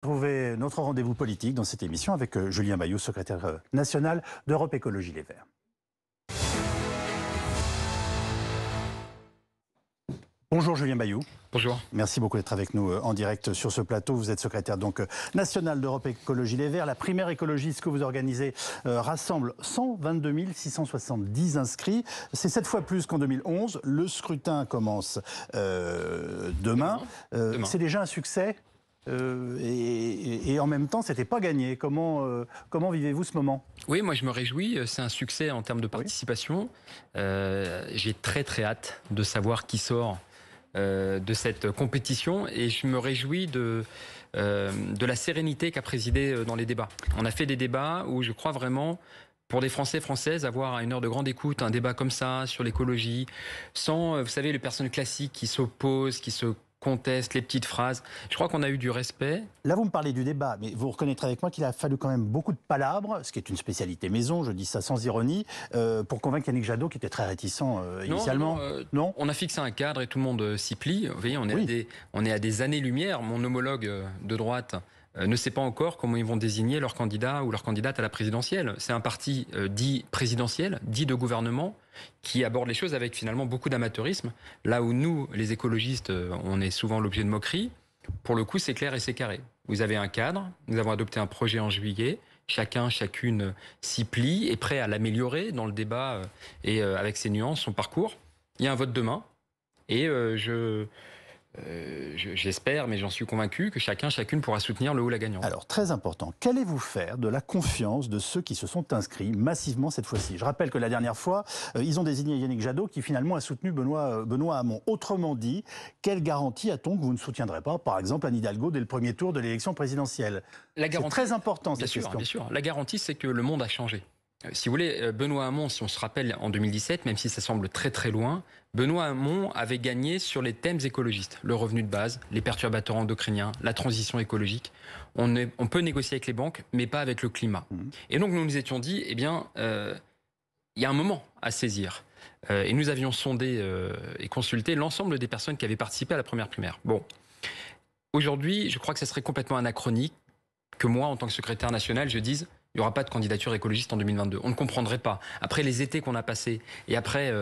Trouvez notre rendez-vous politique dans cette émission avec Julien Bayou, secrétaire national d'Europe Écologie Les Verts. Bonjour Julien Bayou. Bonjour. Merci beaucoup d'être avec nous en direct sur ce plateau. Vous êtes secrétaire national d'Europe Écologie Les Verts. La primaire écologiste que vous organisez rassemble 122 670 inscrits. C'est 7 fois plus qu'en 2011. Le scrutin commence demain. C'est déjà un succès et en même temps, c'était pas gagné. Comment vivez-vous ce moment? Oui, moi je me réjouis. C'est un succès en termes de participation. J'ai très hâte de savoir qui sort de cette compétition et je me réjouis de la sérénité qu'a présidé dans les débats. On a fait des débats où je crois vraiment, pour des Français et Françaises, avoir à une heure de grande écoute un débat comme ça sur l'écologie, sans, vous savez, les personnes classiques qui s'opposent, qui se contestent, les petites phrases. Je crois qu'on a eu du respect. Là, vous me parlez du débat, mais vous reconnaîtrez avec moi qu'il a fallu quand même beaucoup de palabres, ce qui est une spécialité maison, je dis ça sans ironie, pour convaincre Yannick Jadot, qui était très réticent initialement. Non, on a fixé un cadre et tout le monde s'y plie. Vous voyez, on est à des années-lumière. Mon homologue de droite ne sait pas encore comment ils vont désigner leur candidat ou leur candidate à la présidentielle. C'est un parti dit présidentiel, dit de gouvernement, qui aborde les choses avec finalement beaucoup d'amateurisme. Là où nous, les écologistes, on est souvent l'objet de moqueries, pour le coup c'est clair et c'est carré. Vous avez un cadre, nous avons adopté un projet en juillet, chacune s'y plie, est prêt à l'améliorer dans le débat et avec ses nuances, son parcours. Il y a un vote demain et j'espère, mais j'en suis convaincu, que chacune pourra soutenir le ou la gagnante. Alors, très important, qu'allez-vous faire de la confiance de ceux qui se sont inscrits massivement cette fois-ci? Je rappelle que la dernière fois, ils ont désigné Yannick Jadot, qui finalement a soutenu Benoît Hamon. Autrement dit, quelle garantie a-t-on que vous ne soutiendrez pas, par exemple, Anne Hidalgo dès le premier tour de l'élection présidentielle? C'est très important, cette question. Bien sûr. La garantie, c'est que le monde a changé. Si vous voulez, Benoît Hamon, si on se rappelle en 2017, même si ça semble très loin, Benoît Hamon avait gagné sur les thèmes écologistes. Le revenu de base, les perturbateurs endocriniens, la transition écologique. On peut négocier avec les banques, mais pas avec le climat. Et donc nous nous étions dit, eh bien, il y a un moment à saisir. Et nous avions sondé et consulté l'ensemble des personnes qui avaient participé à la première primaire. Bon, aujourd'hui, je crois que ça serait complètement anachronique que moi, en tant que secrétaire national, je dise: il n'y aura pas de candidature écologiste en 2022. On ne comprendrait pas. Après les étés qu'on a passés et après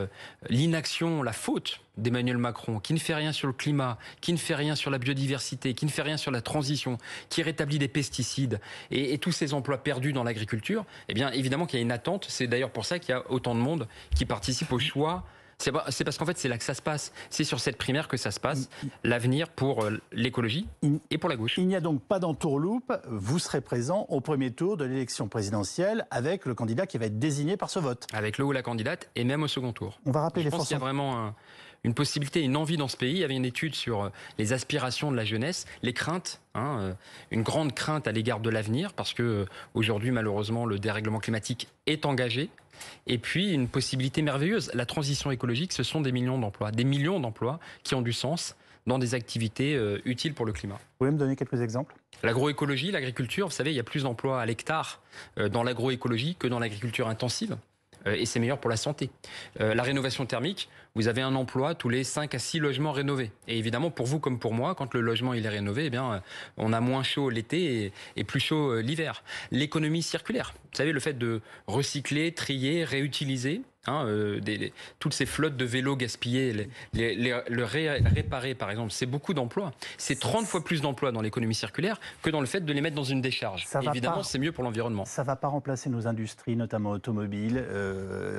l'inaction, la faute d'Emmanuel Macron, qui ne fait rien sur le climat, qui ne fait rien sur la biodiversité, qui ne fait rien sur la transition, qui rétablit des pesticides et tous ces emplois perdus dans l'agriculture, eh bien évidemment qu'il y a une attente. C'est d'ailleurs pour ça qu'il y a autant de monde qui participe au choix. C'est parce qu'en fait, c'est là que ça se passe. C'est sur cette primaire que ça se passe, l'avenir pour l'écologie et pour la gauche. Il n'y a donc pas d'entourloupe. Vous serez présent au premier tour de l'élection présidentielle avec le candidat qui va être désigné par ce vote. Avec le ou la candidate et même au second tour. On va rappeler les forces. Je pense qu'il y a vraiment une possibilité, une envie dans ce pays. Il y avait une étude sur les aspirations de la jeunesse, les craintes, une grande crainte à l'égard de l'avenir, parce que aujourd'hui, malheureusement, le dérèglement climatique est engagé. Et puis, une possibilité merveilleuse. La transition écologique, ce sont des millions d'emplois qui ont du sens dans des activités utiles pour le climat. Vous pouvez me donner quelques exemples? L'agroécologie, l'agriculture, vous savez, il y a plus d'emplois à l'hectare dans l'agroécologie que dans l'agriculture intensive. Et c'est meilleur pour la santé. La rénovation thermique, vous avez un emploi tous les 5 à 6 logements rénovés. Et évidemment, pour vous comme pour moi, quand le logement il est rénové, eh bien, on a moins chaud l'été et plus chaud l'hiver. L'économie circulaire, vous savez, le fait de recycler, trier, réutiliser, toutes ces flottes de vélos gaspillés, réparer par exemple, c'est beaucoup d'emplois. C'est 30 fois plus d'emplois dans l'économie circulaire que dans le fait de les mettre dans une décharge. Évidemment, c'est mieux pour l'environnement. Ça ne va pas remplacer nos industries, notamment automobiles.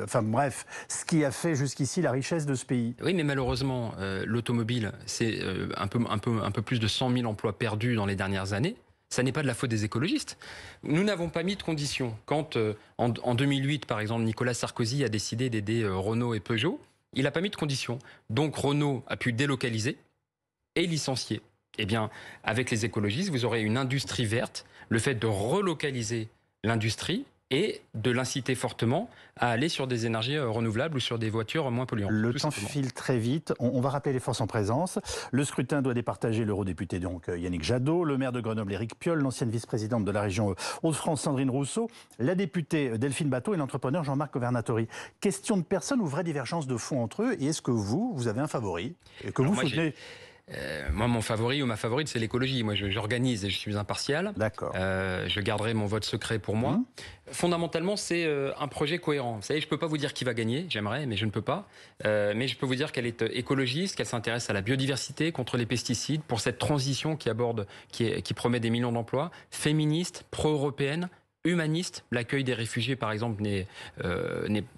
Enfin bref, ce qui a fait jusqu'ici la richesse de ce pays. Oui, mais malheureusement, l'automobile, c'est un peu plus de 100 000 emplois perdus dans les dernières années. Ça n'est pas de la faute des écologistes. Nous n'avons pas mis de conditions. Quand, en 2008, par exemple, Nicolas Sarkozy a décidé d'aider Renault et Peugeot, il n'a pas mis de conditions. Donc Renault a pu délocaliser et licencier. Eh bien, avec les écologistes, vous aurez une industrie verte, le fait de relocaliser l'industrie et de l'inciter fortement à aller sur des énergies renouvelables ou sur des voitures moins polluantes. Le temps file très vite. On va rappeler les forces en présence. Le scrutin doit départager l'eurodéputé donc Yannick Jadot, le maire de Grenoble Éric Piolle, l'ancienne vice-présidente de la région Hauts-de-France Sandrine Rousseau, la députée Delphine Batho et l'entrepreneur Jean-Marc Governatori. Question de personne ou vraie divergence de fond entre eux? Et est-ce que vous avez un favori et que vous soutenez? Moi, mon favori ou ma favorite, c'est l'écologie. Moi, j'organise et je suis impartial. D'accord. Je garderai mon vote secret pour moi. Fondamentalement, c'est un projet cohérent. Vous savez, je ne peux pas vous dire qui va gagner, j'aimerais, mais je ne peux pas. Mais je peux vous dire qu'elle est écologiste, qu'elle s'intéresse à la biodiversité, contre les pesticides, pour cette transition qui promet des millions d'emplois, féministe, pro-européenne, humaniste. L'accueil des réfugiés, par exemple, n'est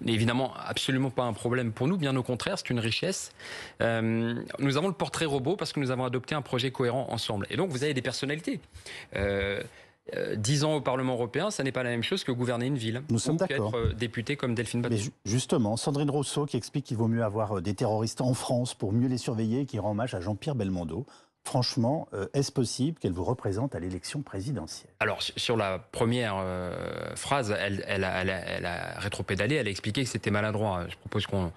évidemment absolument pas un problème pour nous, bien au contraire, c'est une richesse. Nous avons le portrait robot parce que nous avons adopté un projet cohérent ensemble. Et donc, vous avez des personnalités. 10 ans au Parlement européen, ça n'est pas la même chose que gouverner une ville. Nous sommes d'accord. Être député comme Delphine Bateau. Mais justement, Sandrine Rousseau qui explique qu'il vaut mieux avoir des terroristes en France pour mieux les surveiller et qui rend hommage à Jean-Pierre Belmondo. Franchement, est-ce possible qu'elle vous représente à l'élection présidentielle? Alors, sur la première phrase, elle a rétropédalé, elle a expliqué que c'était maladroit. Je propose qu'on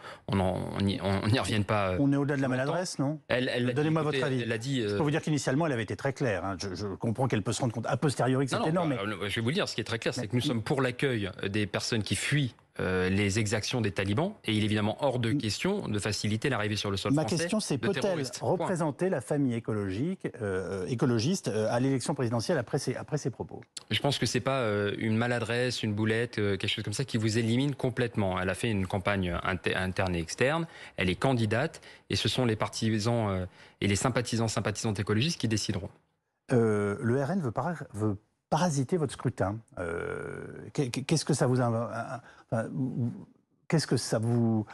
n'y revienne pas. On est au-delà de la maladresse, non? Donnez-moi votre avis. Elle a dit, je peux vous dire qu'initialement, elle avait été très claire. Hein. Je comprends qu'elle peut se rendre compte a posteriori que c'était énorme. Je vais vous le dire, ce qui est très clair, c'est que nous sommes pour l'accueil des personnes qui fuient les exactions des talibans, et il est évidemment hors de question de faciliter l'arrivée sur le sol français. Ma question, c'est peut-elle représenter la famille écologiste à l'élection présidentielle après ses propos? Je pense que c'est pas une maladresse, une boulette, quelque chose comme ça qui vous élimine complètement. Elle a fait une campagne interne et externe, elle est candidate, et ce sont les partisans et les sympathisantes écologistes qui décideront. Le RN veut parasiter votre scrutin. Qu'est-ce que ça vous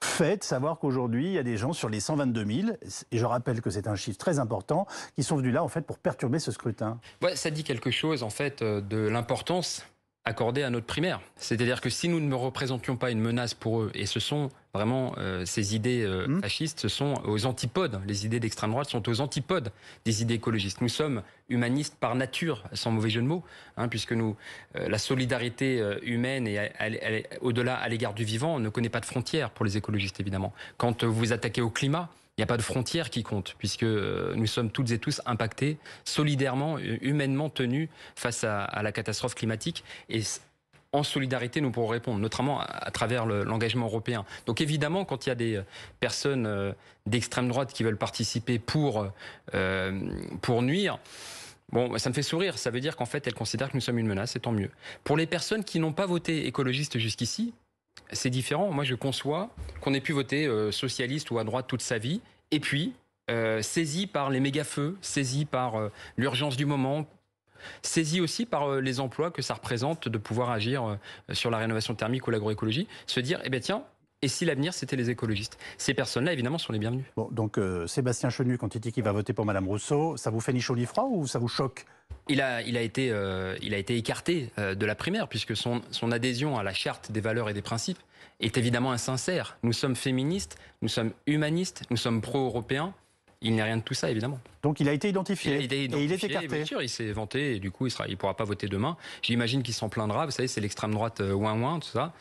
fait de savoir qu'aujourd'hui, il y a des gens sur les 122 000, et je rappelle que c'est un chiffre très important, qui sont venus là en fait pour perturber ce scrutin? Ouais, ça dit quelque chose en fait de l'importance accordée à notre primaire. C'est-à-dire que si nous ne représentions pas une menace pour eux, et ce sont vraiment ces idées fascistes, ce sont aux antipodes, les idées d'extrême droite sont aux antipodes des idées écologistes. Nous sommes humanistes par nature, sans mauvais jeu de mots, puisque la solidarité humaine et au-delà à l'égard du vivant ne connaît pas de frontières pour les écologistes, évidemment. Quand vous vous attaquez au climat, il n'y a pas de frontières qui comptent, puisque nous sommes toutes et tous impactés, solidairement, humainement tenus face à la catastrophe climatique. Et en solidarité, nous pourrons répondre, notamment à travers l'engagement européen. Donc évidemment, quand il y a des personnes d'extrême droite qui veulent participer pour nuire, bon, ça me fait sourire. Ça veut dire qu'en fait, elles considèrent que nous sommes une menace, et tant mieux. Pour les personnes qui n'ont pas voté écologiste jusqu'ici, c'est différent. Moi, je conçois qu'on ait pu voter socialiste ou à droite toute sa vie, et puis, saisi par les méga-feux, saisi par l'urgence du moment, saisi aussi par les emplois que ça représente de pouvoir agir sur la rénovation thermique ou l'agroécologie, se dire, eh bien tiens, et si l'avenir, c'était les écologistes? Ces personnes-là, évidemment, sont les bienvenues. Bon, donc, Sébastien Chenu, quand il dit qu'il va voter pour Madame Rousseau, ça vous fait ni chaud ni froid ou ça vous choque? Il a été écarté de la primaire, puisque son adhésion à la charte des valeurs et des principes est évidemment insincère. Nous sommes féministes, nous sommes humanistes, nous sommes pro-européens. Il n'est rien de tout ça, évidemment. Donc il a été identifié, et il est écarté. Bien sûr, il s'est vanté et du coup, il ne pourra pas voter demain. J'imagine qu'il s'en plaindra. Vous savez, c'est l'extrême droite ouin-ouin, tout ça.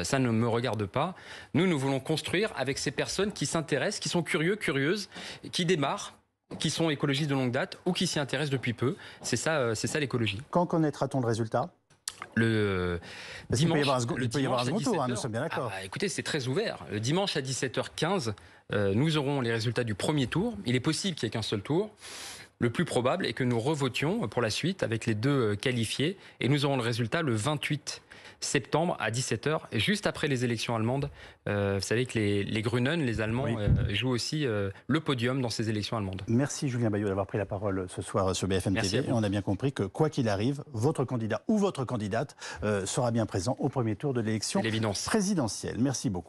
Ça ne me regarde pas. Nous voulons construire avec ces personnes qui s'intéressent, qui sont curieuses, qui démarrent, qui sont écologistes de longue date ou qui s'y intéressent depuis peu. C'est ça l'écologie. Quand connaîtra-t-on le résultat? Le dimanche, il peut y avoir un second tour, nous sommes bien d'accord. Écoutez, c'est très ouvert. Le dimanche à 17h15, nous aurons les résultats du premier tour. Il est possible qu'il n'y ait qu'un seul tour. Le plus probable est que nous revotions pour la suite avec les deux qualifiés. Et nous aurons le résultat le 28 septembre à 17h, juste après les élections allemandes. Vous savez que les Grünen, les Allemands, jouent aussi le podium dans ces élections allemandes. Merci Julien Bayou d'avoir pris la parole ce soir sur BFM TV. Et on a bien compris que quoi qu'il arrive, votre candidat ou votre candidate sera bien présent au premier tour de l'élection présidentielle. Merci beaucoup.